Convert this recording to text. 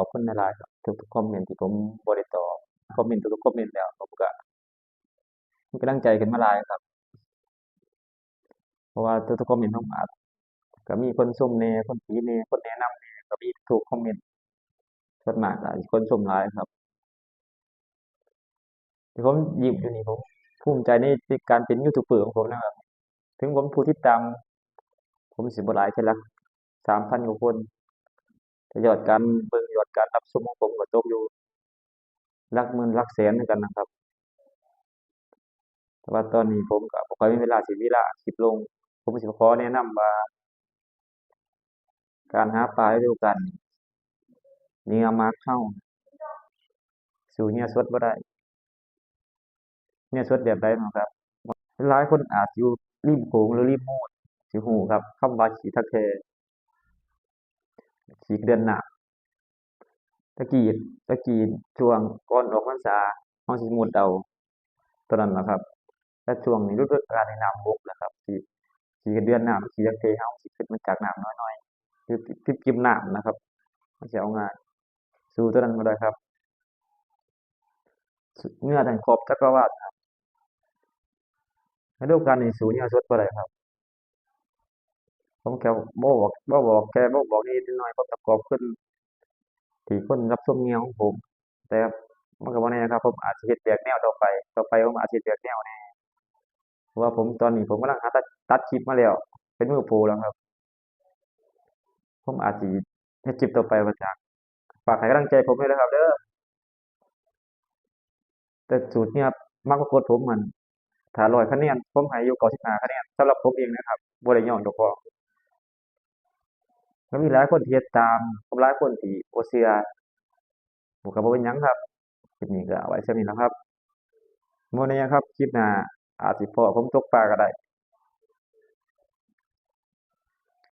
ขอบคุณหลายๆครับทุกๆคอมเมนต์ที่ผมบ่ได้ตอบคอมเมนต์ทุกๆคอมเมนต์แล้วผมก็มีกำลังใจขึ้นมาหลายครับเพราะว่าทุกๆคอมเมนต์ผมก็มีคนชมแหน่คนติแหน่คนแนะนำแหน่ก็มีทุกคอมเมนต์ส่วนมากก็คนชมหลายครับที่ผมยิ้มอยู่นี่ผมภูมิใจในการเป็นยูทูบเบอร์ของผมนะครับถึงผมผู้ติดตามผมสิบ่หลายเท่าหลัก3,000กว่าคนแต่ยอดการเบิ่งยอดการรับชมของผมก็ตกอยู่หลักหมื่นหลักแสนเหมือนกันนะครับแต่ว่าตอนนี้ผมก็บ่ค่อยมีเวลาสิมีเวลาคลิปลงผมสิขอแนะนำว่าการหาปลาฤดูกาลนี้เหยื่อมักเราสู้เหยื่อสดบ่ได้เหยื่อสดแบบใดเหมาะครับหลายคนอาจสิอยู่ริมโขงหรือริมโขงสิรู้ครับคำว่าขี้ตะแคขี้เดือนหน้าตะกี้ตะกี้ช่วงก่อนออกพรรษาเราสิมุดเอาตอนนั้นล่ะครับแต่ช่วงนี้ฤดูกาลแห่งน้ำบกแล้วครับขี้เดือนน้ำขี้ตะแคเราสิขึ้นมาจากน้ำน้อยๆคือจิบๆน้ำนะครับมันสิเอาง่ายสู้ตัวนั้นบ่ได้ครับเหนือแห่งขอบจักรวาลฤดูกาลนี้สู้เหยื่อสดบ่ได้ครับผมแค่บ่บอกนิดๆหน่อยๆเพราะประกอบขึ้นที่คนรับชมเหยื่อของผมแต่มันก็บ่แน่ครับผมอาจสิเฮ็ดแปลกแนวต่อไปผมอาจสิเฮ็ดแปลกแนวแหน่เพราะว่าผมตอนนี้ผมกำลังหาตัดคลิปมาแล้วเป็นมือโปรแล้วครับผมอาจสิเฮ็ดคลิปต่อไปก็จากฝากให้กำลังใจผมด้วยนะครับเด้อแต่สูตรเนี่ยมักปรากฏผมนั่นถ้า100คะแนนผมให้อยู่95คะแนนสำหรับผมเองนะครับบ่ได้ย้อนเจ้าของก็มีหลายคนที่เฮ็ดตามกับหลายคนที่บ่เชื่อผมก็บ่เป็นหยังครับคลิปนี้ก็เอาไว้ส่ำนี้ล่ะครับบ่แน่ครับคลิปหน้าอาจสิพ้อผมตกปลาก็ได้